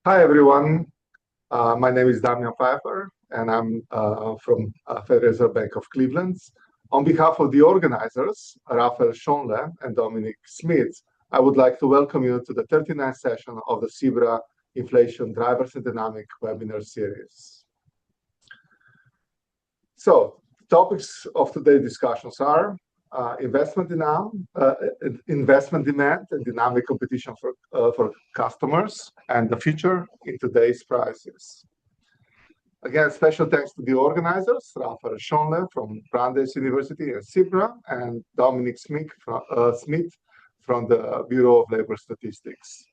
Hi, everyone. My name is Damjan Pfajfar, and I'm from Federal Reserve Bank of Cleveland. On behalf of the organizers, Raphael Schonle and Dominic Smith, I would like to welcome you to the 39th session of the CEBRA Inflation Drivers and Dynamic webinar series. So, topics of today's discussions are investment demand and dynamic competition for customers, and the future in today's prices. Again, special thanks to the organizers, Raphael Schonle from Brandeis University and CEBRA, and Dominic Smith from the Bureau of Labor Statistics.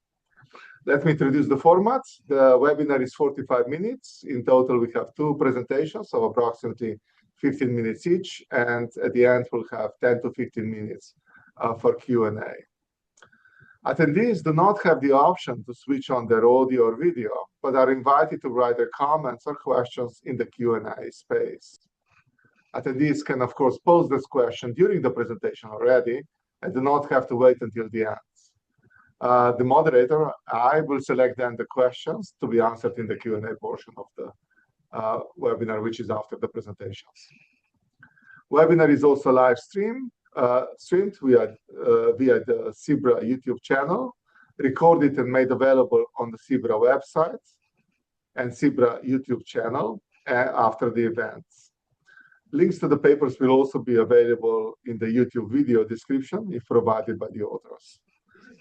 Let me introduce the format. The webinar is 45 minutes. In total, we have two presentations of approximately 15 minutes each, and at the end, we'll have 10 to 15 minutes for Q&A. Attendees do not have the option to switch on their audio or video, but are invited to write their comments or questions in the Q&A space. Attendees can, of course, pose this question during the presentation already and do not have to wait until the end. The moderator, I will select then the questions to be answered in the Q&A portion of the webinar, which is after the presentations. Webinar is also live streamed via the CEBRA YouTube channel, recorded and made available on the CEBRA website and CEBRA YouTube channel after the event. Links to the papers will also be available in the YouTube video description if provided by the authors.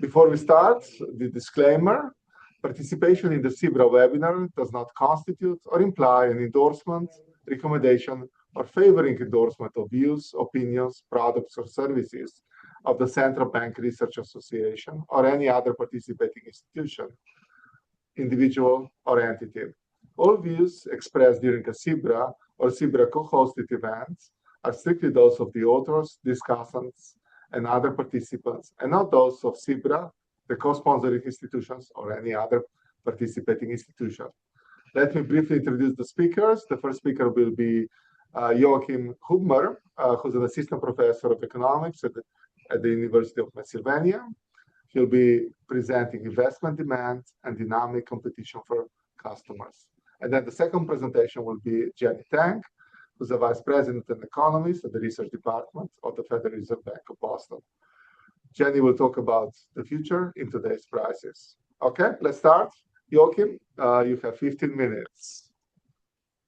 Before we start, the disclaimer: participation in the CEBRA webinar does not constitute or imply an endorsement, recommendation, or favoring endorsement of views, opinions, products, or services of the Central Bank Research Association or any other participating institution, individual, or entity. All views expressed during a CEBRA or CEBRA co-hosted events are strictly those of the authors, discussants, and other participants, and not those of CEBRA, the co-sponsoring institutions, or any other participating institution. Let me briefly introduce the speakers. The first speaker will be Joachim Hubmer, who's an assistant professor of economics at the University of Pennsylvania. He'll be presenting investment demand and dynamic competition for customers. And then the second presentation will be Jenny Tang, who's a vice president and economist at the research department of the Federal Reserve Bank of Boston. Jenny will talk about the future in today's prices. Okay, let's start. Joachim, you have 15 minutes.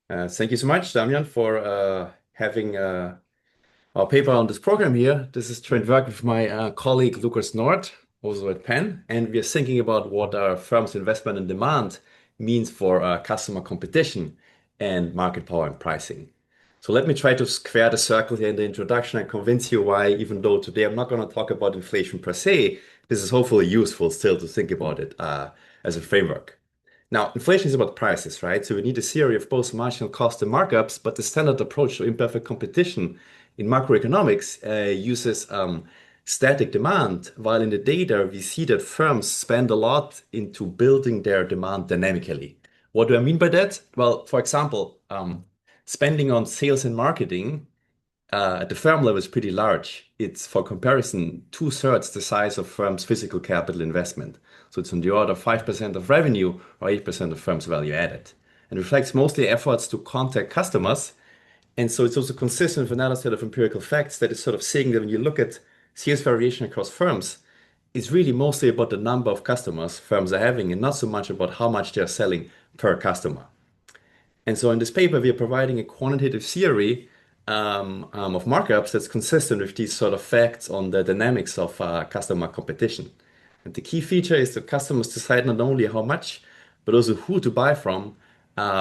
Thank you so much, Damjan, for having our paper on this program here. This is joint work with my colleague Lucas Nord, also at Penn, and we are thinking about what our firm's investment and demand means for customer competition and market power and pricing. So let me try to square the circle here in the introduction and convince you why, even though today I'm not going to talk about inflation per se, this is hopefully useful still to think about it as a framework. Now, inflation is about prices, right? So we need a theory of both marginal cost and markups, but the standard approach to imperfect competition in macroeconomics uses static demand, while in the data we see that firms spend a lot into building their demand dynamically. What do I mean by that? Well, for example, spending on sales and marketing at the firm level is pretty large. It's, for comparison, 2/3 the size of firms' physical capital investment. So it's on the order of 5% of revenue or 8% of firms' value added. And reflects mostly efforts to contact customers. And so it's also consistent with another set of empirical facts that is sort of saying that when you look at sales variation across firms, it's really mostly about the number of customers firms are having and not so much about how much they're selling per customer. And so in this paper, we are providing a quantitative theory of markups that's consistent with these sort of facts on the dynamics of customer competition. And the key feature is that customers decide not only how much, but also who to buy from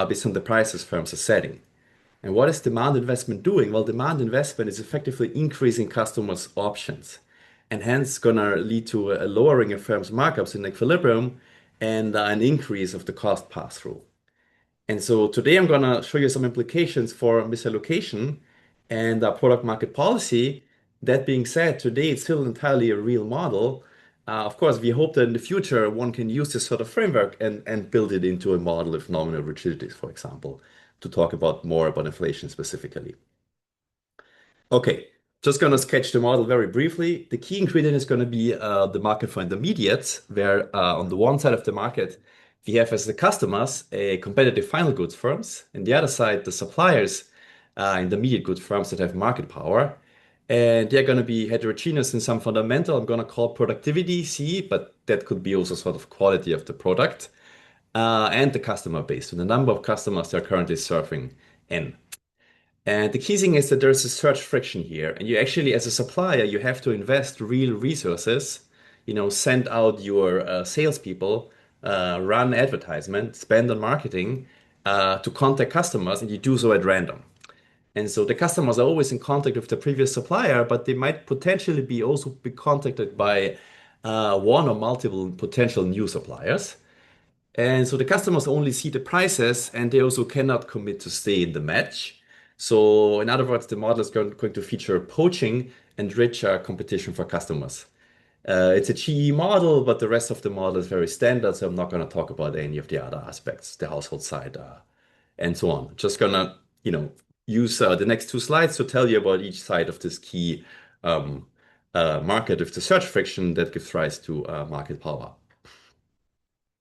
based on the prices firms are setting. And what is demand investment doing? Well, demand investment is effectively increasing customers' options and hence going to lead to a lowering of firms' markups in equilibrium and an increase of the cost pass-through. And so today I'm going to show you some implications for misallocation and product market policy. That being said, today it's still entirely a real model. Of course, we hope that in the future one can use this sort of framework and build it into a model of nominal rigidities, for example, to talk about more about inflation specifically. Okay, just going to sketch the model very briefly. The key ingredient is going to be the market for intermediates, where on the one side of the market, we have as the customers a competitive final goods firms, and the other side, the suppliers, intermediate goods firms that have market power. And they're going to be heterogeneous in some fundamental, I'm going to call productivity, C, but that could be also sort of quality of the product, and the customer base, so the number of customers they're currently serving in. And the key thing is that there's a search friction here. And you actually, as a supplier, you have to invest real resources, send out your salespeople, run advertisement, spend on marketing, to contact customers, and you do so at random. And so the customers are always in contact with the previous supplier, but they might potentially be also be contacted by one or multiple potential new suppliers. And so the customers only see the prices and they also cannot commit to stay in the match. So in other words, the model is going to feature poaching and richer competition for customers. It's a GE model, but the rest of the model is very standard. So I'm not going to talk about any of the other aspects, the household side, and so on. Just gonna, use the next two slides to tell you about each side of this key market with the search friction that gives rise to market power.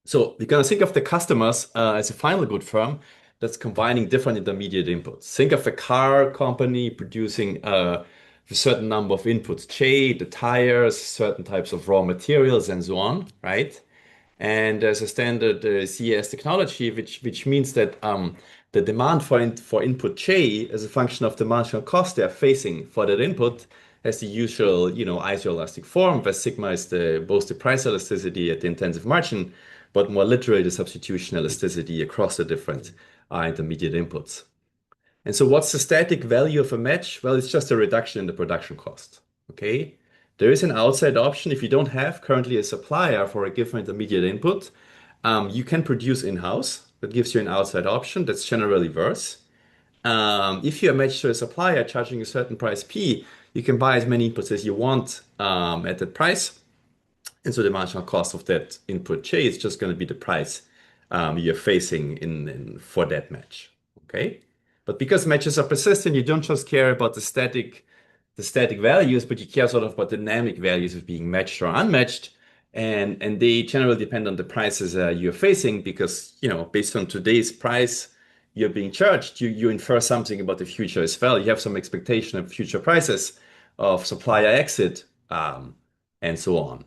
So we're going to think of the customers as a final good firm that's combining different intermediate inputs. Think of a car company producing a certain number of inputs, J, the tires, certain types of raw materials, and so on, right? And there's a standard CES technology, which means that the demand for input J as a function of the marginal cost they're facing for that input has the usual, isoelastic form, where sigma is both the price elasticity at the intensive margin, but more literally the substitution elasticity across the different intermediate inputs. And so what's the static value of a match? Well, it's just a reduction in the production cost, okay? There is an outside option. If you don't have currently a supplier for a given intermediate input, you can produce in-house. That gives you an outside option. That's generally worse. If you are matched to a supplier charging a certain price P, you can buy as many inputs as you want at that price. And so the marginal cost of that input J is just going to be the price you're facing for that match. Okay. But because matches are persistent, you don't just care about the static values, but you care sort of about dynamic values of being matched or unmatched. And they generally depend on the prices you're facing because, based on today's price you're being charged, you infer something about the future as well. You have some expectation of future prices, of supplier exit, and so on.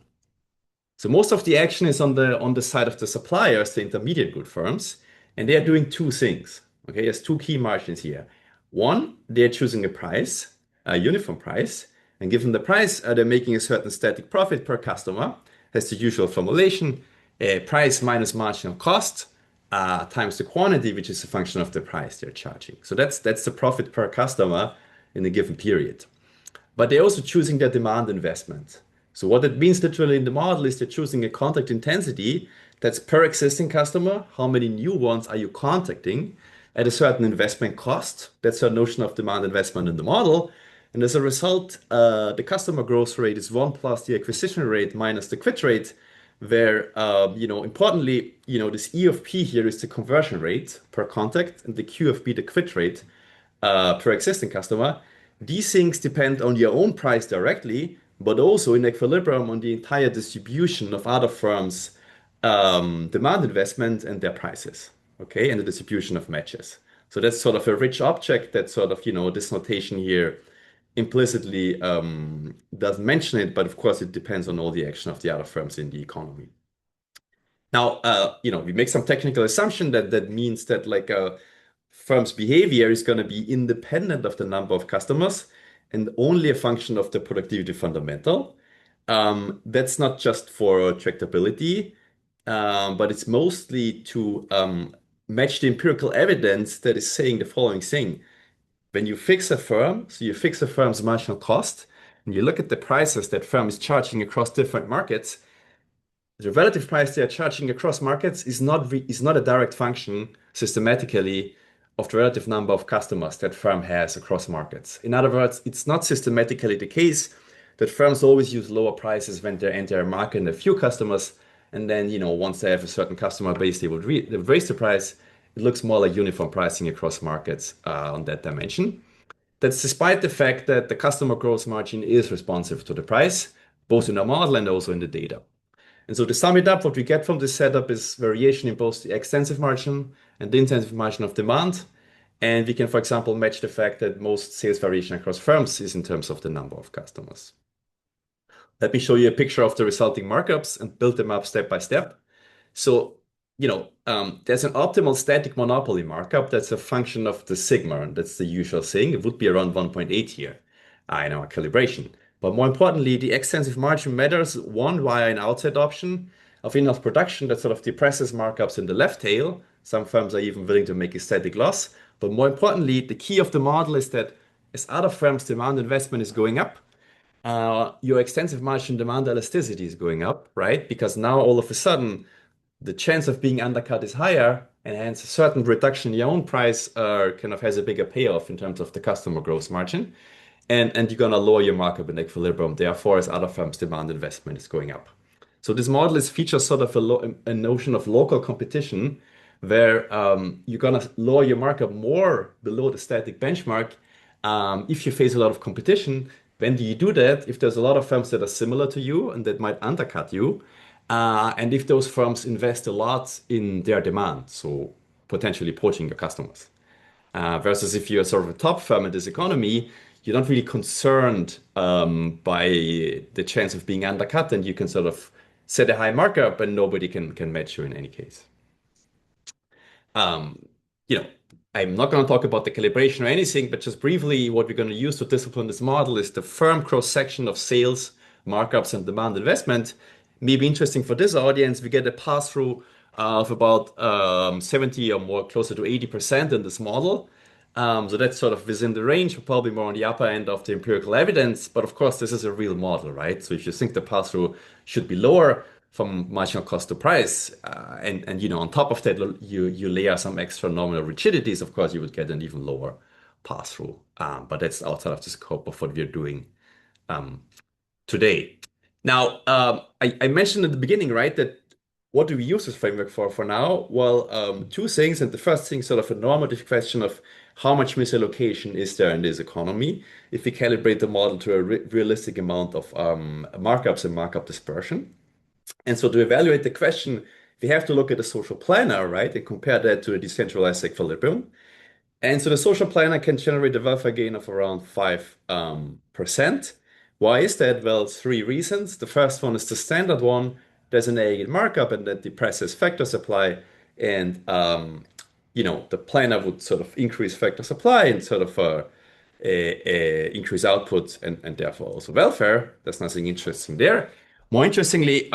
So most of the action is on the side of the suppliers, the intermediate good firms, and they are doing two things. Okay, there's two key margins here. One, they're choosing a price, a uniform price, and given the price, they're making a certain static profit per customer. That's the usual formulation: price minus marginal cost times the quantity, which is a function of the price they're charging. So that's the profit per customer in a given period. But they're also choosing their demand investment. So what it means literally in the model is they're choosing a contact intensity that's per existing customer. How many new ones are you contacting at a certain investment cost? That's our notion of demand investment in the model. And as a result, the customer growth rate is 1 plus the acquisition rate minus the quit rate, where, importantly, this E of P here is the conversion rate per contact, and the Q of P, the quit rate per existing customer. These things depend on your own price directly, but also in equilibrium on the entire distribution of other firms' demand investment and their prices, okay, and the distribution of matches. So that's sort of a rich object that sort of, this notation here implicitly doesn't mention it, but of course it depends on all the action of the other firms in the economy. Now, we make some technical assumption that means that like a firm's behavior is going to be independent of the number of customers and only a function of the productivity fundamental. That's not just for tractability, but it's mostly to match the empirical evidence that is saying the following thing. When you fix a firm, so you fix a firm's marginal cost, and you look at the prices that firm is charging across different markets, the relative price they are charging across markets is not a direct function systematically of the relative number of customers that firm has across markets. In other words, it's not systematically the case that firms always use lower prices when they enter a market and a few customers, and then once they have a certain customer base, they would raise the price. It looks more like uniform pricing across markets on that dimension. That's despite the fact that the customer growth margin is responsive to the price, both in the model and also in the data. And so to sum it up, what we get from this setup is variation in both the extensive margin and the intensive margin of demand. And we can, for example, match the fact that most sales variation across firms is in terms of the number of customers. Let me show you a picture of the resulting markups and build them up step by step. So, there's an optimal static monopoly markup that's a function of the sigma, and that's the usual thing. It would be around 1.8 here in our calibration. But more importantly, the extensive margin matters, one, via an outside option of in-house production that sort of depresses markups in the left tail. Some firms are even willing to make a static loss. But more importantly, the key of the model is that as other firms' demand investment is going up, your extensive margin demand elasticity is going up, right? Because now all of a sudden, the chance of being undercut is higher, and hence a certain reduction in your own price kind of has a bigger payoff in terms of the customer gross margin. And you're going to lower your markup in equilibrium, therefore, as other firms' demand investment is going up. So this model features sort of a notion of local competition where you're going to lower your markup more below the static benchmark if you face a lot of competition. When do you do that? If there's a lot of firms that are similar to you and that might undercut you, and if those firms invest a lot in their demand, so potentially poaching your customers. Versus if you're sort of a top firm in this economy, you're not really concerned by the chance of being undercut, and you can sort of set a high markup and nobody can match you in any case. Um, you know, I'm not going to talk about the calibration or anything, but just briefly, what we're going to use to discipline this model is the firm cross-section of sales, markups, and demand investment. Maybe interesting for this audience, we get a pass-through of about 70 or more, closer to 80% in this model. So that's sort of within the range, we're probably more on the upper end of the empirical evidence. But of course, this is a real model, right? So if you think the pass-through should be lower from marginal cost to price, and on top of that, you layer some extra nominal rigidities, of course, you would get an even lower pass-through. But that's outside of the scope of what we're doing today. Now, I mentioned at the beginning, right, that what do we use this framework for now? Well, two things. And the first thing, sort of a normative question of how much misallocation is there in this economy if we calibrate the model to a realistic amount of markups and markup dispersion. And so to evaluate the question, we have to look at the social planner, right, and compare that to a decentralized equilibrium. And so the social planner can generate a welfare gain of around 5%. Why is that? Well, three reasons. The first one is the standard one. There's an aggregate markup and that depresses factor supply. And, the planner would sort of increase factor supply and sort of increase output and therefore also welfare. There's nothing interesting there. More interestingly,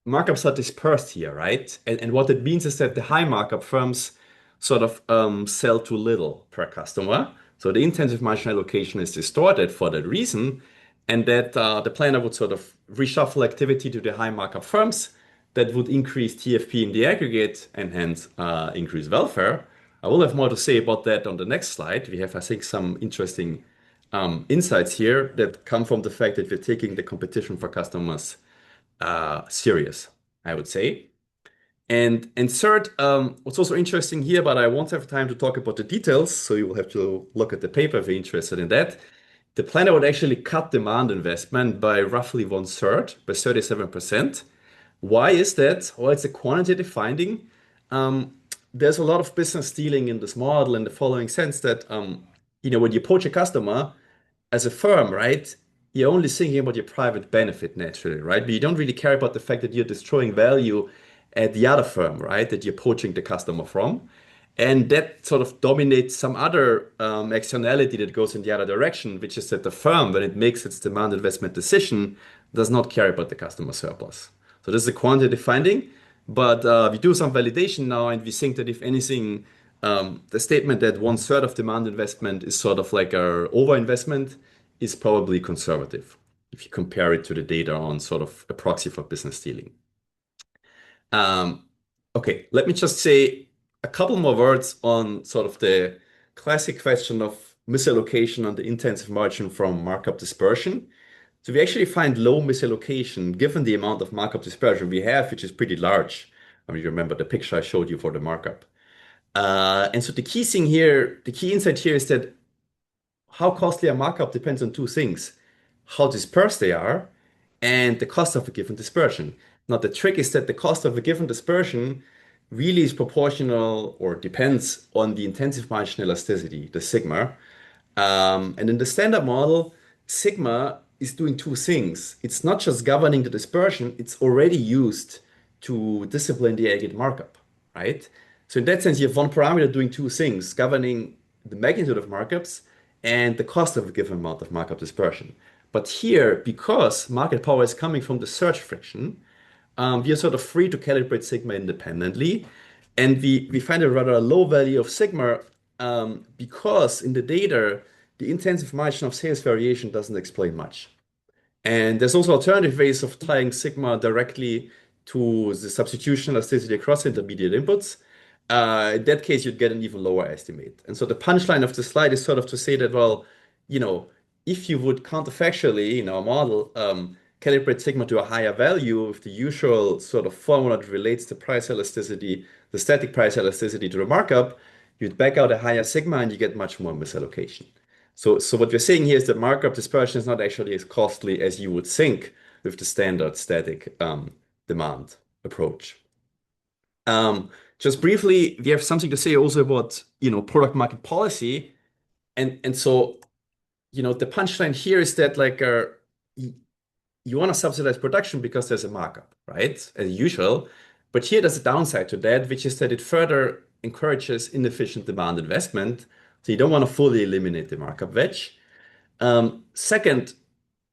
markups are dispersed here, right? And what it means is that the high markup firms sort of sell too little per customer. So the intensive margin allocation is distorted for that reason, and that the planner would sort of reshuffle activity to the high markup firms that would increase TFP in the aggregate and hence increase welfare. I will have more to say about that on the next slide. We have, I think, some interesting insights here that come from the fact that we're taking the competition for customers serious, I would say. And third, what's also interesting here, but I won't have time to talk about the details, so you will have to look at the paper if you're interested in that. The planner would actually cut demand investment by roughly 1/3, by 37%. Why is that? Well, it's a quantitative finding. There's a lot of business stealing in this model in the following sense that, when you poach a customer as a firm, right, you're only thinking about your private benefit naturally, right? But you don't really care about the fact that you're destroying value at the other firm, right, that you're poaching the customer from. And that sort of dominates some other externality that goes in the other direction, which is that the firm, when it makes its demand investment decision, does not care about the customer surplus. So this is a quantitative finding, but we do some validation now, and we think that if anything, the statement that 1/3 of demand investment is sort of like a overinvestment is probably conservative if you compare it to the data on sort of a proxy for business stealing. Okay, let me just say a couple more words on sort of the classic question of misallocation on the intensive margin from markup dispersion. So we actually find low misallocation given the amount of markup dispersion we have, which is pretty large. I mean, you remember the picture I showed you for the markup. And so the key thing here, the key insight here is that how costly a markup depends on two things: how dispersed they are, and the cost of a given dispersion. Now, the trick is that the cost of a given dispersion really is proportional or depends on the intensive margin elasticity, the sigma. And in the standard model, sigma is doing two things. It's not just governing the dispersion, it's already used to discipline the aggregate markup, right? So in that sense, you have one parameter doing two things, governing the magnitude of markups and the cost of a given amount of markup dispersion. But here, because market power is coming from the search friction, we are sort of free to calibrate sigma independently. And we find a rather low value of sigma because in the data, the intensive margin of sales variation doesn't explain much. And there's also alternative ways of tying sigma directly to the substitution elasticity across intermediate inputs. In that case, you'd get an even lower estimate. And so the punchline of the slide is sort of to say that, well, you know, if you would counterfactually in our model calibrate sigma to a higher value with the usual sort of formula that relates the price elasticity, the static price elasticity to the markup, you'd back out a higher sigma and you get much more misallocation. So what we're saying here is that markup dispersion is not actually as costly as you would think with the standard static demand approach. Just briefly, we have something to say also about, product market policy. And so, the punchline here is that like you want to subsidize production because there's a markup, right? As usual. But here there's a downside to that, which is that it further encourages inefficient demand investment. So you don't want to fully eliminate the markup wedge. Second,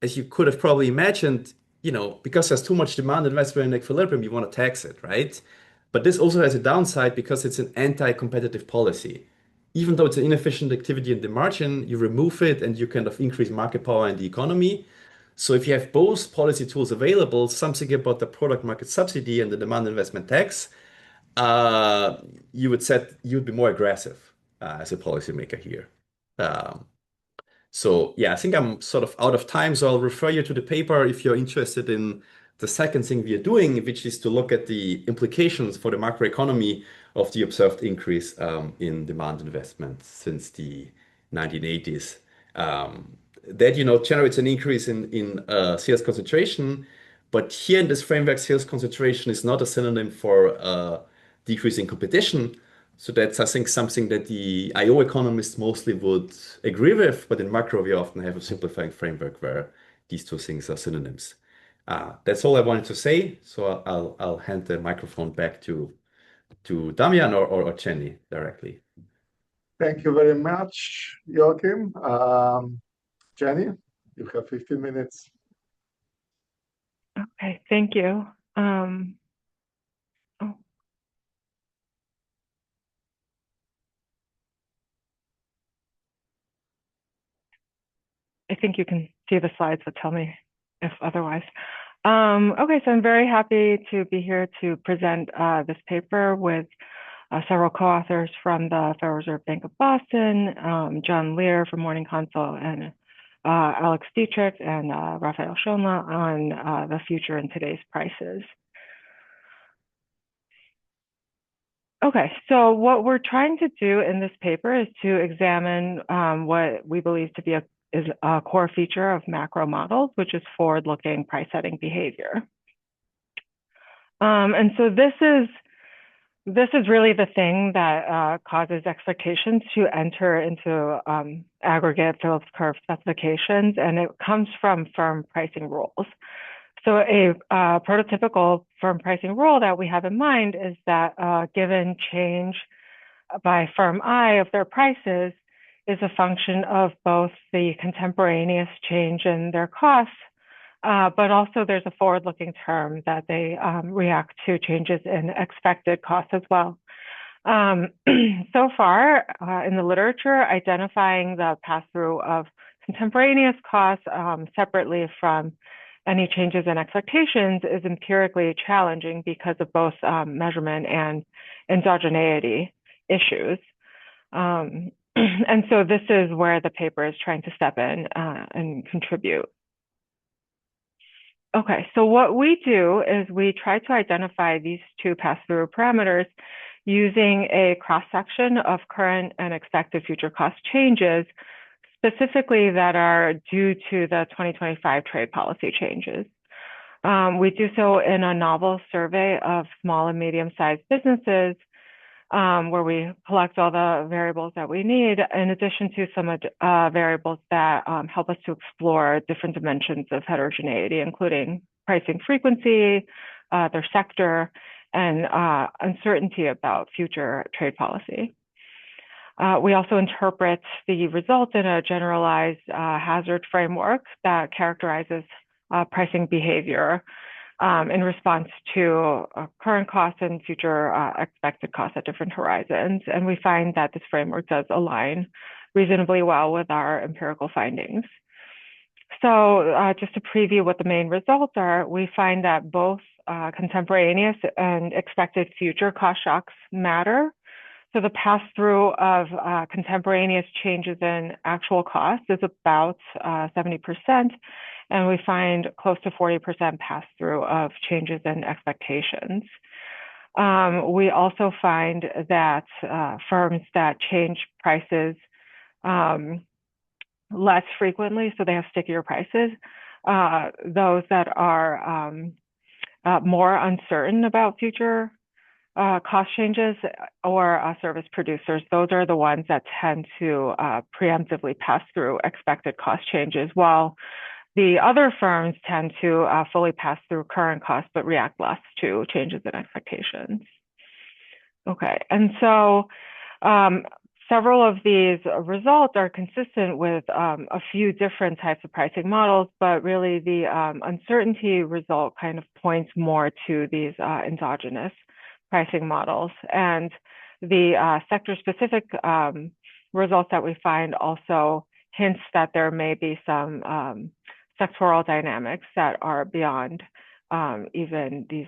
as you could have probably imagined, because there's too much demand investment in equilibrium, you want to tax it, right? But this also has a downside because it's an anti-competitive policy. Even though it's an inefficient activity in the margin, you remove it and you kind of increase market power in the economy. So if you have both policy tools available, something about the product market subsidy and the demand investment tax, you'd be more aggressive as a policymaker here. So yeah, I think I'm sort of out of time, so I'll refer you to the paper if you're interested in the second thing we are doing, which is to look at the implications for the macroeconomy of the observed increase in demand investment since the 1980s. That generates an increase in sales concentration, but here in this framework, sales concentration is not a synonym for decreasing competition. So that's, I think, something that the IO economists mostly would agree with, but in macro, we often have a simplifying framework where these two things are synonyms. That's all I wanted to say. So I'll hand the microphone back to Damjan or Jenny directly. Thank you very much, Joachim. Jenny, you have 15 minutes. Okay, thank you. I think you can see the slides, but tell me if otherwise. Okay, so I'm very happy to be here to present this paper with several co-authors from the Federal Reserve Bank of Boston, John Lear from Morning Consult, and Alex Dietrich and Raphael Schonla on the future in today's prices. Okay, so what we're trying to do in this paper is to examine what we believe to be is a core feature of macro models, which is forward-looking price-setting behavior. And so this is really the thing that causes expectations to enter into aggregate Phillips curve specifications, and it comes from firm pricing rules. So a prototypical firm pricing rule that we have in mind is that given change by firm I of their prices is a function of both the contemporaneous change in their costs, but also there's a forward-looking term that they react to changes in expected costs as well. So far in the literature, identifying the pass-through of contemporaneous costs separately from any changes in expectations is empirically challenging because of both measurement and endogeneity issues. And so this is where the paper is trying to step in and contribute. Okay, so what we do is we try to identify these two pass-through parameters using a cross-section of current and expected future cost changes, specifically that are due to the 2025 trade policy changes. We do so in a novel survey of small and medium-sized businesses, where we collect all the variables that we need, in addition to some variables that help us to explore different dimensions of heterogeneity, including pricing frequency, their sector, and uncertainty about future trade policy. We also interpret the results in a generalized hazard framework that characterizes pricing behavior in response to current costs and future expected costs at different horizons. And we find that this framework does align reasonably well with our empirical findings. So just to preview what the main results are, we find that both contemporaneous and expected future cost shocks matter. So the pass-through of contemporaneous changes in actual costs is about 70%, and we find close to 40% pass-through of changes in expectations. We also find that firms that change prices less frequently, so they have stickier prices, those that are more uncertain about future cost changes, or service producers, those are the ones that tend to preemptively pass through expected cost changes, while the other firms tend to fully pass through current costs but react less to changes in expectations. Okay, and so several of these results are consistent with a few different types of pricing models, but really the uncertainty result kind of points more to these endogenous pricing models. And the sector-specific results that we find also hints that there may be some sectoral dynamics that are beyond even these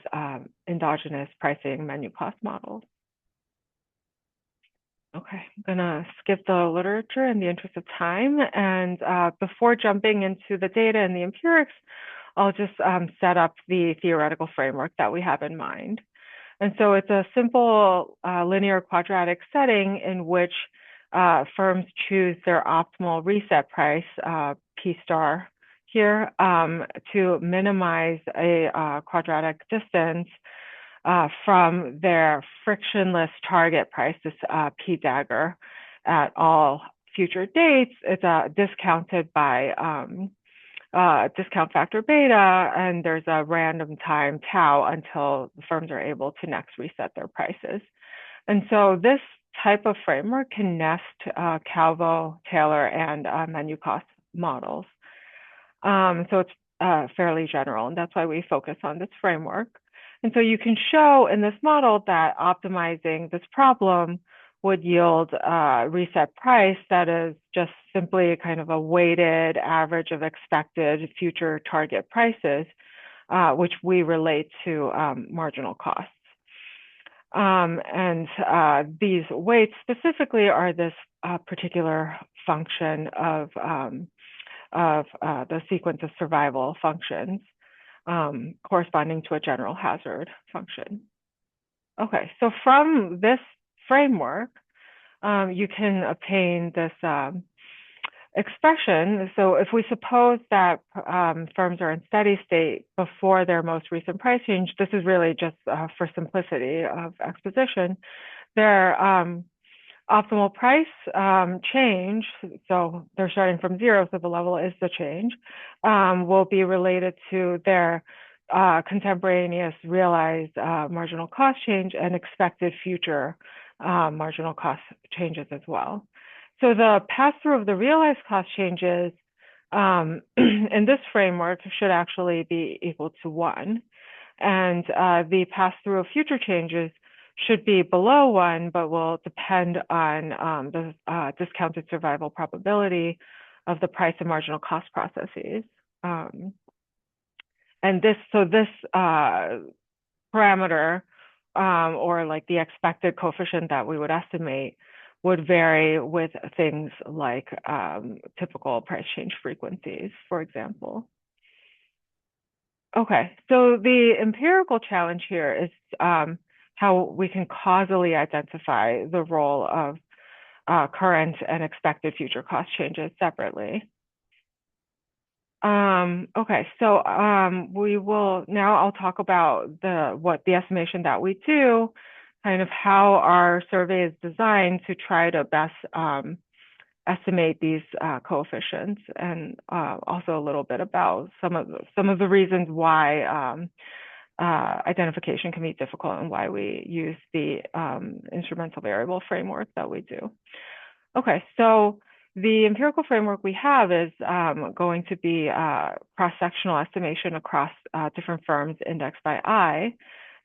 endogenous pricing menu cost models. Okay, I'm gonna skip the literature in the interest of time. And before jumping into the data and the empirics, I'll just set up the theoretical framework that we have in mind. And so it's a simple linear quadratic setting in which firms choose their optimal reset price, P star here, to minimize a quadratic distance from their frictionless target price, this P dagger, at all future dates. It's discounted by discount factor beta, and there's a random time tau until the firms are able to next reset their prices. And so this type of framework can nest Calvo, Taylor, and menu cost models. So it's fairly general, and that's why we focus on this framework. And so you can show in this model that optimizing this problem would yield a reset price that is just simply kind of a weighted average of expected future target prices, which we relate to marginal costs. And these weights specifically are this particular function of the sequence of survival functions corresponding to a general hazard function. Okay, so from this framework, you can obtain this expression. So if we suppose that firms are in steady state before their most recent price change, this is really just for simplicity of exposition, their optimal price change, so they're starting from zero, so the level is the change, will be related to their contemporaneous realized marginal cost change and expected future marginal cost changes as well. So the pass-through of the realized cost changes in this framework should actually be equal to 1. And the pass-through of future changes should be below 1, but will depend on the discounted survival probability of the price and marginal cost processes. And this parameter, or like the expected coefficient that we would estimate, would vary with things like typical price change frequencies, for example. Okay, so the empirical challenge here is how we can causally identify the role of current and expected future cost changes separately. Okay, so I'll talk about the estimation that we do, kind of how our survey is designed to try to best estimate these coefficients, and also a little bit about some of the reasons why identification can be difficult and why we use the instrumental variable framework that we do. Okay, so the empirical framework we have is going to be cross-sectional estimation across different firms indexed by I.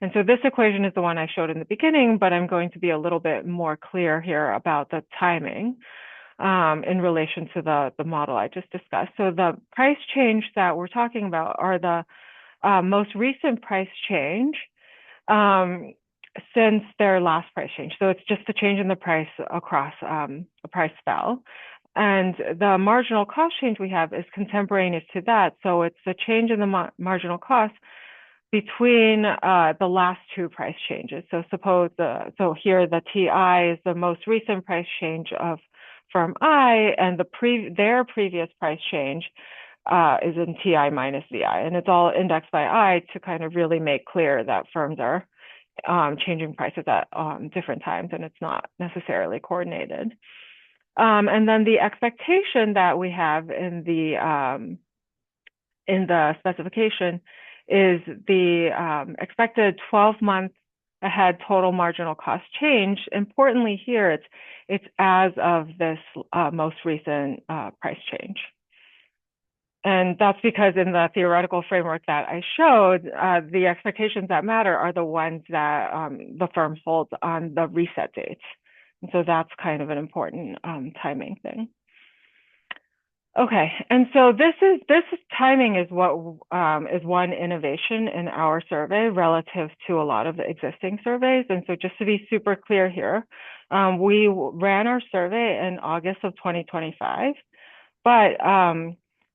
And so this equation is the one I showed in the beginning, but I'm going to be a little bit more clear here about the timing in relation to the model I just discussed. So the price change that we're talking about are the most recent price change since their last price change. So it's just the change in the price across a price spell. And the marginal cost change we have is contemporaneous to that. So it's the change in the marginal cost between the last two price changes. So suppose so here the TI is the most recent price change of firm I, and their previous price change is in TI minus VI, and it's all indexed by I to kind of really make clear that firms are changing prices at different times, and it's not necessarily coordinated. And then the expectation that we have in the specification is the expected 12-month ahead total marginal cost change. Importantly here, it's as of this most recent price change. And that's because in the theoretical framework that I showed, the expectations that matter are the ones that the firm holds on the reset dates. And so that's kind of an important timing thing. Okay, and so this timing is what is one innovation in our survey relative to a lot of the existing surveys. And so just to be super clear here, we ran our survey in August of 2025, but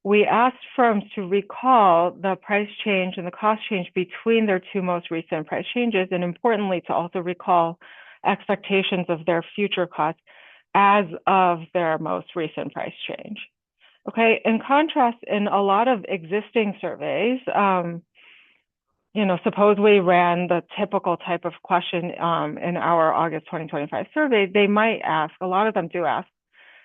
we asked firms to recall the price change and the cost change between their two most recent price changes, and importantly, to also recall expectations of their future costs as of their most recent price change. Okay, in contrast, in a lot of existing surveys, suppose we ran the typical type of question in our August 2025 survey, they might ask, a lot of them do ask,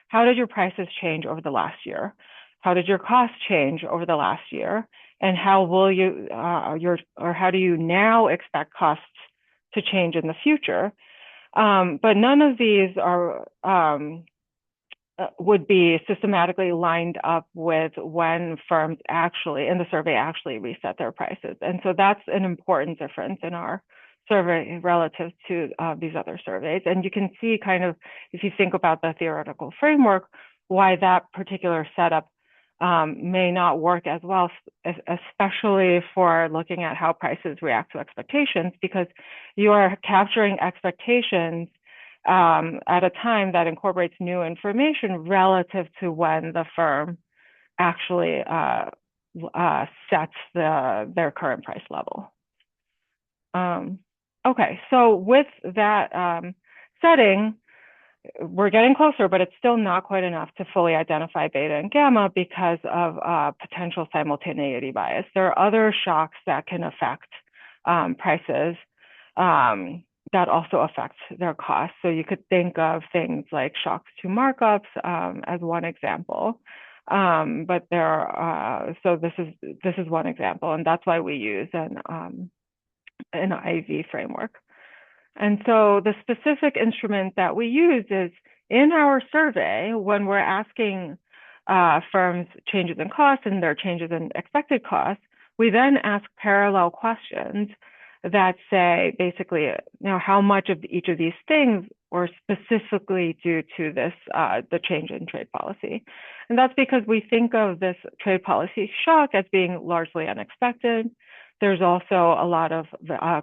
how did your prices change over the last year? How did your costs change over the last year? And how will you, how do you now expect costs to change in the future? But none of these are would be systematically lined up with when firms actually, in the survey, actually reset their prices. And so that's an important difference in our survey relative to these other surveys. And you can see kind of, if you think about the theoretical framework, why that particular setup may not work as well, especially for looking at how prices react to expectations, because you are capturing expectations at a time that incorporates new information relative to when the firm actually sets their current price level. Okay, so with that setting, we're getting closer, but it's still not quite enough to fully identify beta and gamma because of potential simultaneity bias. There are other shocks that can affect prices that also affect their costs. So you could think of things like shocks to markups as one example. But there are, so this is one example, and that's why we use an IV framework. And so the specific instrument that we use is in our survey, when we're asking firms changes in costs and their changes in expected costs, we then ask parallel questions that say basically, how much of each of these things were specifically due to this, the change in trade policy. And that's because we think of this trade policy shock as being largely unexpected. There's also a lot of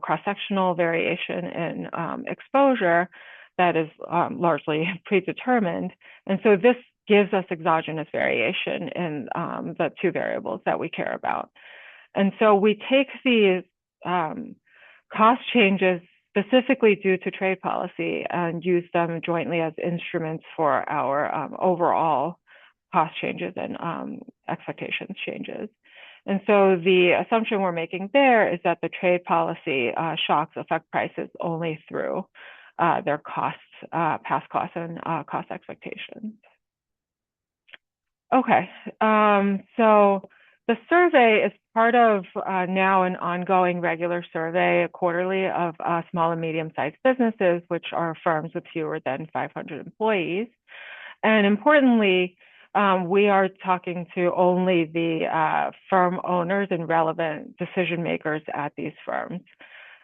cross-sectional variation in exposure that is largely predetermined. And so this gives us exogenous variation in the two variables that we care about. And so we take these cost changes specifically due to trade policy and use them jointly as instruments for our overall cost changes and expectations changes. And so the assumption we're making there is that the trade policy shocks affect prices only through their costs, past costs and cost expectations. Okay, so the survey is part of now an ongoing regular survey quarterly of small and medium-sized businesses, which are firms with fewer than 500 employees. And importantly, we are talking to only the firm owners and relevant decision makers at these firms.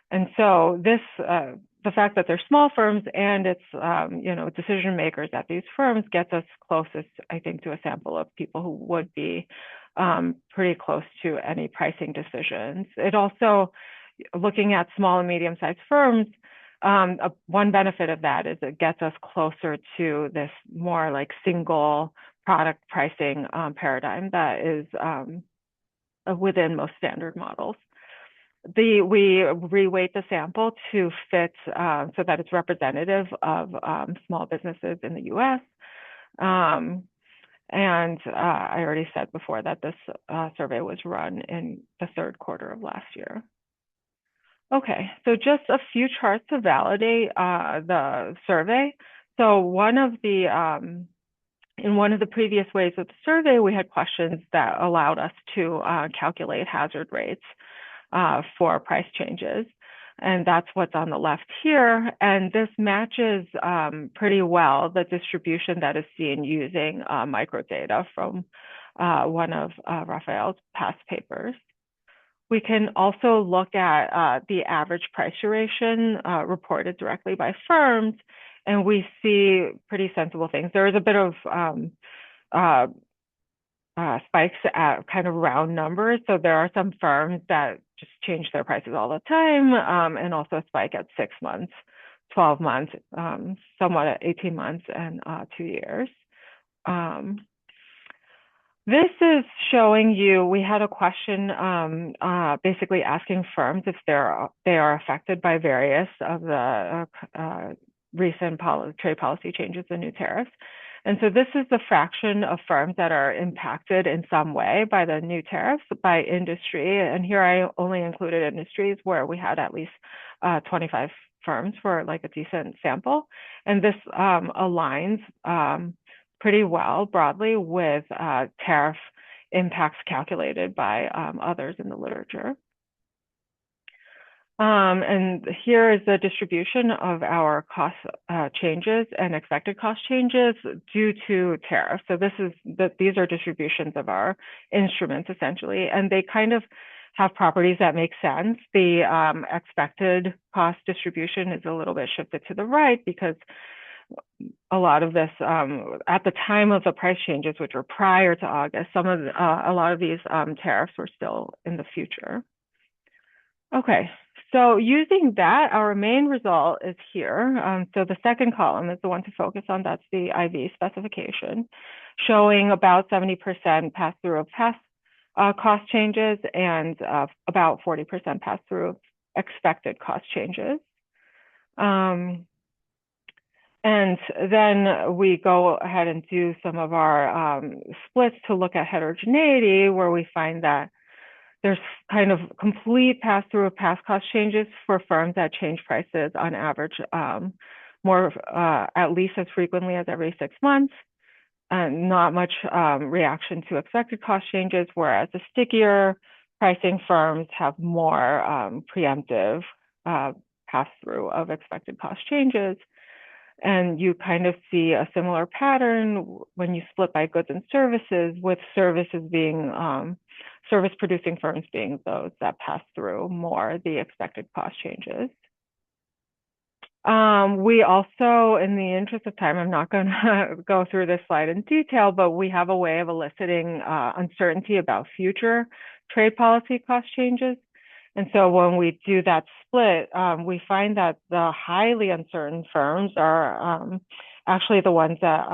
And so this, the fact that they're small firms and it's, decision makers at these firms gets us closest, I think, to a sample of people who would be pretty close to any pricing decisions. It also, looking at small and medium-sized firms, one benefit of that is it gets us closer to this more like single product pricing paradigm that is within most standard models. We reweight the sample to fit so that it's representative of small businesses in the US. And I already said before that this survey was run in the third quarter of last year. Okay, so just a few charts to validate the survey. So in one of the previous ways of the survey, we had questions that allowed us to calculate hazard rates for price changes. And that's what's on the left here. And this matches pretty well the distribution that is seen using microdata from one of Raphael's past papers. We can also look at the average price duration reported directly by firms, and we see pretty sensible things. There is a bit of spikes at kind of round numbers. So there are some firms that just change their prices all the time, and also a spike at 6 months, 12 months, somewhat at 18 months and 2 years. This is showing you, we had a question basically asking firms if they are affected by various of the recent trade policy changes and new tariffs. And so this is the fraction of firms that are impacted in some way by the new tariffs by industry. And here I only included industries where we had at least 25 firms for like a decent sample. And this aligns pretty well broadly with tariff impacts calculated by others in the literature. And here is the distribution of our cost changes and expected cost changes due to tariffs. So these are distributions of our instruments essentially, and they kind of have properties that make sense. The expected cost distribution is a little bit shifted to the right because a lot of this, at the time of the price changes, which were prior to August, a lot of these tariffs were still in the future. Okay, so using that, our main result is here. So the second column is the one to focus on. That's the IV specification, showing about 70% pass-through of past cost changes and about 40% pass-through of expected cost changes. And then we go ahead and do some of our splits to look at heterogeneity, where we find that there's kind of complete pass-through of past cost changes for firms that change prices on average at least as frequently as every 6 months, and not much reaction to expected cost changes, whereas the stickier pricing firms have more preemptive pass-through of expected cost changes. And you kind of see a similar pattern when you split by goods and services, with services being, service producing firms being those that pass through more the expected cost changes. We also, in the interest of time, I'm not going to go through this slide in detail, but we have a way of eliciting uncertainty about future trade policy cost changes. And so when we do that split, we find that the highly uncertain firms are actually the ones that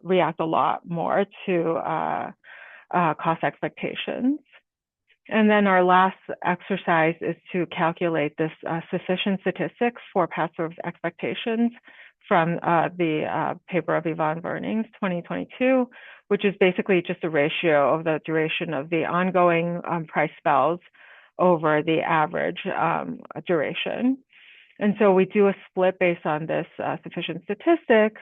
react a lot more to cost expectations. And then our last exercise is to calculate this sufficient statistics for pass-through expectations from the paper of Yvonne Vernings, 2022, which is basically just a ratio of the duration of the ongoing price spells over the average duration. And so we do a split based on this sufficient statistic.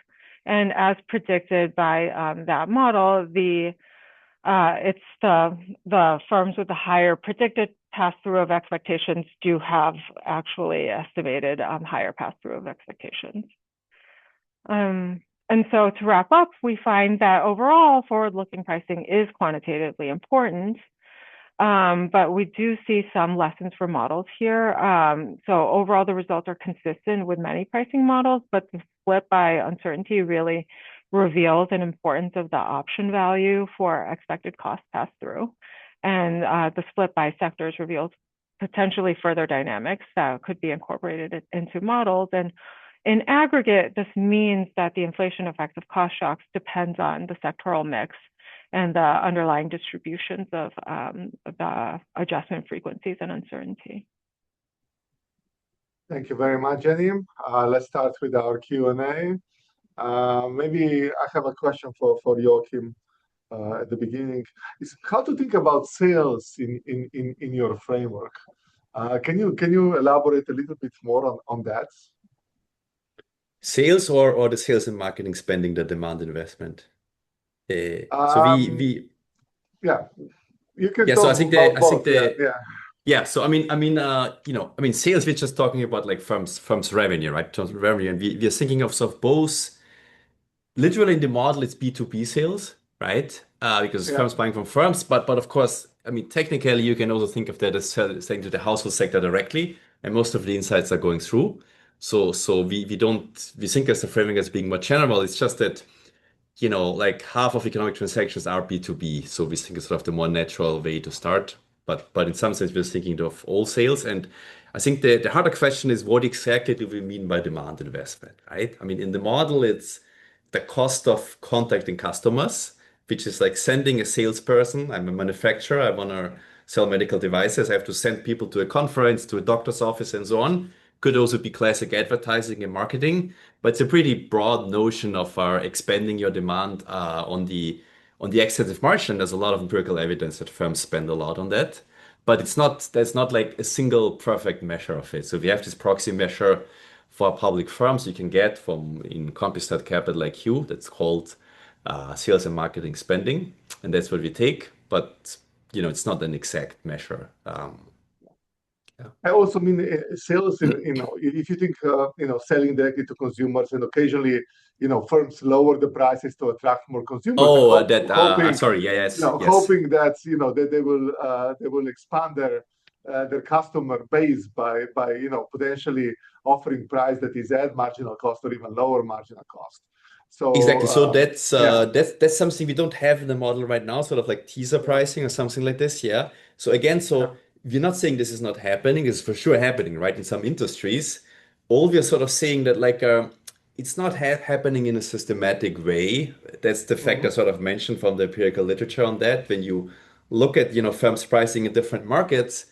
And as predicted by that model, it's the firms with the higher predicted pass-through of expectations do have actually estimated higher pass-through of expectations. And so to wrap up, we find that overall forward-looking pricing is quantitatively important, but we do see some lessons for models here. So overall, the results are consistent with many pricing models, but the split by uncertainty really reveals an importance of the option value for expected cost pass-through. And the split by sectors reveals potentially further dynamics that could be incorporated into models. And in aggregate, this means that the inflation effect of cost shocks depends on the sectoral mix and the underlying distributions of the adjustment frequencies and uncertainty. Thank you very much, Jenny. Let's start with our Q&A. Maybe I have a question for Joachim at the beginning. Is how to think about sales in your framework. Can you elaborate a little bit more on that? Sales or the sales and marketing spending, the demand investment? So we Yeah, you can yeah. talk So I think about I both. think Yeah. yeah. So sales. We're just talking about like firms revenue, right? Terms of revenue, and we're thinking of sort of both. Literally in the model, it's B2B sales, right? Because Yeah. firms buying from firms, but of course, I mean, technically, you can also think of that as selling to the household sector directly, and most of the insights are going through. So we think as the framing as being more general. It's just that like half of economic transactions are B2B, so we think it's sort of the more natural way to start. But in some sense, we're thinking of all sales, and I think the harder question is what exactly do we mean by demand investment, right? I mean, in the model, it's the cost of contacting customers, which is like sending a salesperson. I'm a manufacturer. I want to sell medical devices. I have to send people to a conference, to a doctor's office, and so on. Could also be classic advertising and marketing, but it's a pretty broad notion of expanding your demand on the extensive margin. There's a lot of empirical evidence that firms spend a lot on that, but there's not like a single perfect measure of it. So we have this proxy measure for public firms you can get from in Compustat Capital like you. That's called sales and marketing spending, and that's what we take. But it's not an exact measure. I also mean sales. If you think selling directly to consumers, and occasionally firms lower the prices to attract more consumers. Oh, hoping, sorry. Yeah, yes. Hoping that that they will expand their customer base by potentially offering price that is at marginal cost or even lower marginal cost. So Exactly. So that's something we don't have in the model right now, sort of like teaser pricing or something like this. Yeah. So again, we're not saying this is not happening. It's for sure happening, right? In some industries, all we're sort of saying that like it's not happening in a systematic way. That's the fact I sort of mentioned from the empirical literature on that. When you look at firms pricing in different markets,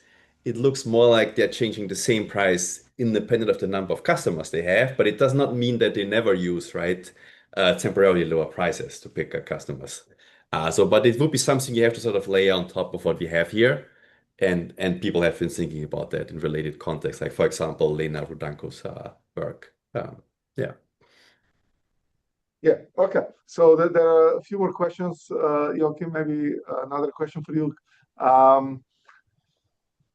it looks more like they're changing the same price independent of the number of customers they have, but it does not mean that they never use, right, temporarily lower prices to pick up customers. But it would be something you have to sort of lay on top of what we have here. And people have been thinking about that in related contexts, like, for example, Lena Rudanko's work. Yeah. Yeah. Okay. So there are a few more questions. Joachim, maybe another question for you.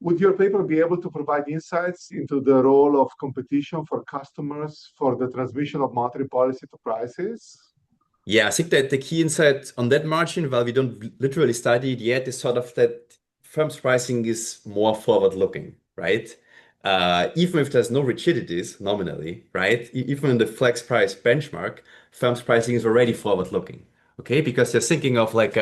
Would your paper be able to provide insights into the role of competition for customers for the transmission of monetary policy to prices? Yeah, I think that the key insight on that margin, while we don't literally study it yet, is sort of that firms pricing is more forward-looking, right? Even if there's no rigidities nominally, right? Even in the flex price benchmark, firms pricing is already forward-looking, okay? Because they're thinking of like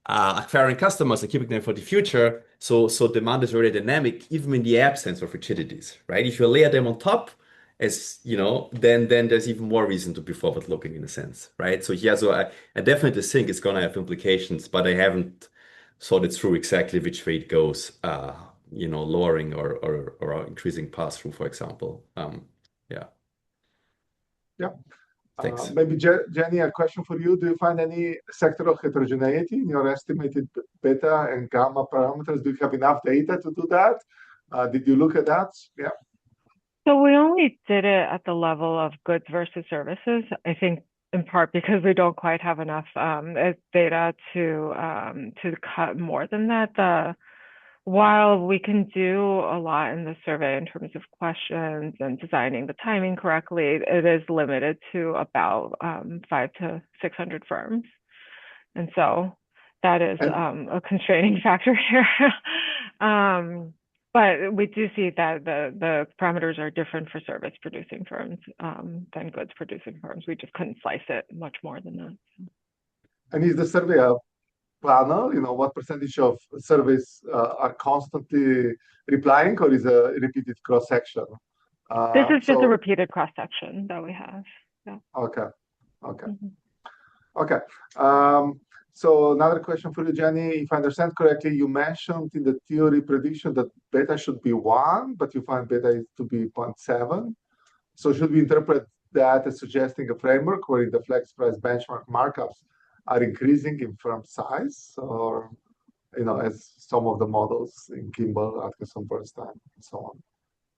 acquiring customers and keeping them for the future. So demand is already dynamic, even in the absence of rigidities, right? If you layer them on top, as then there's even more reason to be forward-looking in a sense, right? So yeah, so I definitely think it's gonna have implications, but I haven't thought it through exactly which way it goes, lowering or increasing pass-through, for example. Yeah. Yeah. Thanks. Maybe Jenny, a question for you. Do you find any sectoral heterogeneity in your estimated beta and gamma parameters? Do you have enough data to do that? Did you look at that? Yeah. So we only did it at the level of goods versus services. I think in part because we don't quite have enough data to cut more than that. While we can do a lot in the survey in terms of questions and designing the timing correctly, it is limited to about 500 to 600 firms. And so that is a constraining factor here. But we do see that the parameters are different for service producing firms than goods producing firms. We just couldn't slice it much more than that. And is the survey a panel? What percentage of surveys are constantly replying, or is a repeated cross-section? This is just a repeated cross-section that we have. Yeah. Okay. Okay. So another question for you, Jenny. If I understand correctly, you mentioned in the theory prediction that beta should be 1, but you find beta is to be 0.7. So should we interpret that as suggesting a framework where the flex price benchmark markups are increasing in firm size, or as some of the models in Kimball, Atkinson, Bernstein, and so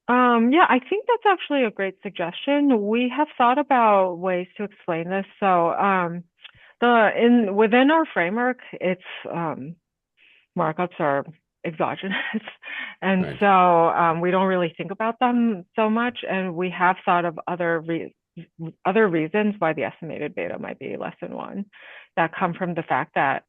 on? Yeah, I think that's actually a great suggestion. We have thought about ways to explain this. So within our framework, it's markups are exogenous, and Right. so we don't really think about them so much. And we have thought of other reasons why the estimated beta might be less than 1 that come from the fact that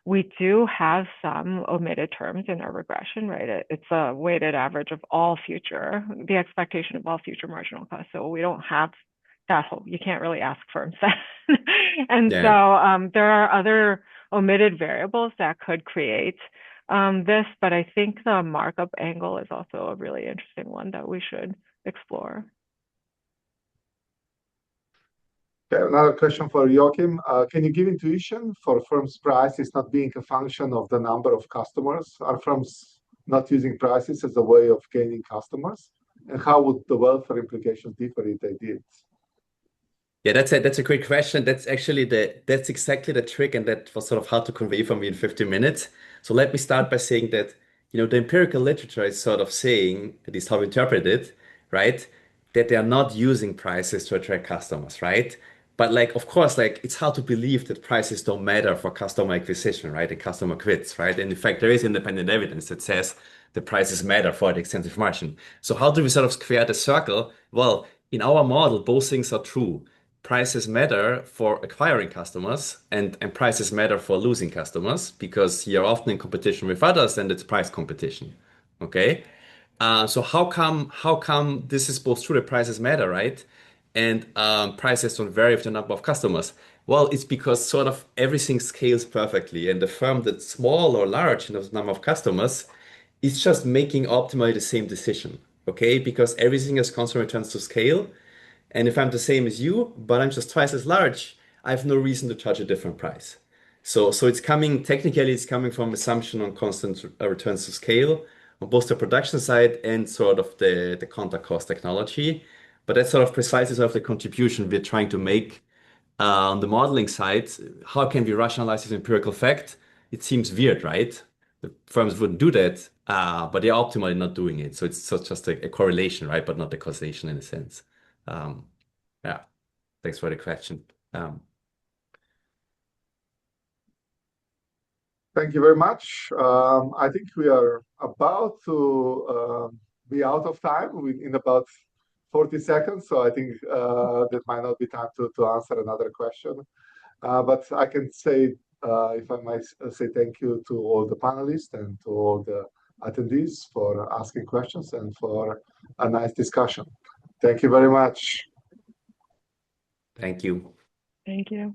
we do have some omitted terms in our regression, right? It's a weighted average of the expectation of all future marginal costs. So we don't have that whole, you can't really ask firms that. And so there are other omitted variables that could create this, but I think the markup angle is also a really interesting one that we should explore. Okay, another question for Joachim. Can you give intuition for firms' prices not being a function of the number of customers? Are firms not using prices as a way of gaining customers? And how would the welfare implications differ if they did? Yeah, that's a great question. That's exactly the trick, and that was sort of hard to convey for me in 15 minutes. So let me start by saying that, the empirical literature is sort of saying, at least how we interpret it, right, that they are not using prices to attract customers, right? But of course, it's hard to believe that prices don't matter for customer acquisition, right? And customer quits, right? And in fact, there is independent evidence that says the prices matter for the extensive margin. So how do we sort of square the circle? Well, in our model, both things are true. Prices matter for acquiring customers, and prices matter for losing customers, because you're often in competition with others and it's price competition. Okay. So how come this is both true that prices matter, right? And prices don't vary with the number of customers. Well, it's because sort of everything scales perfectly, and the firm that's small or large in the number of customers is just making optimally the same decision. Okay, because everything has constant returns to scale. And if I'm the same as you, but I'm just twice as large, I have no reason to charge a different price. So technically it's coming from assumption on constant returns to scale on both the production side and sort of the contact cost technology. But that's sort of precisely sort of the contribution we're trying to make on the modeling side. How can we rationalize this empirical fact? It seems weird, right? The firms wouldn't do that, but they're optimally not doing it. So it's just a correlation, right? But not a causation in a sense. Yeah, thanks for the question. Thank you very much. I think we are about to be out of time in about 40 seconds. So I think that might not be time to answer another question. But I can say, if I might say, thank you to all the panelists and to all the attendees for asking questions and for a nice discussion. Thank you very much. Thank you. Thank you.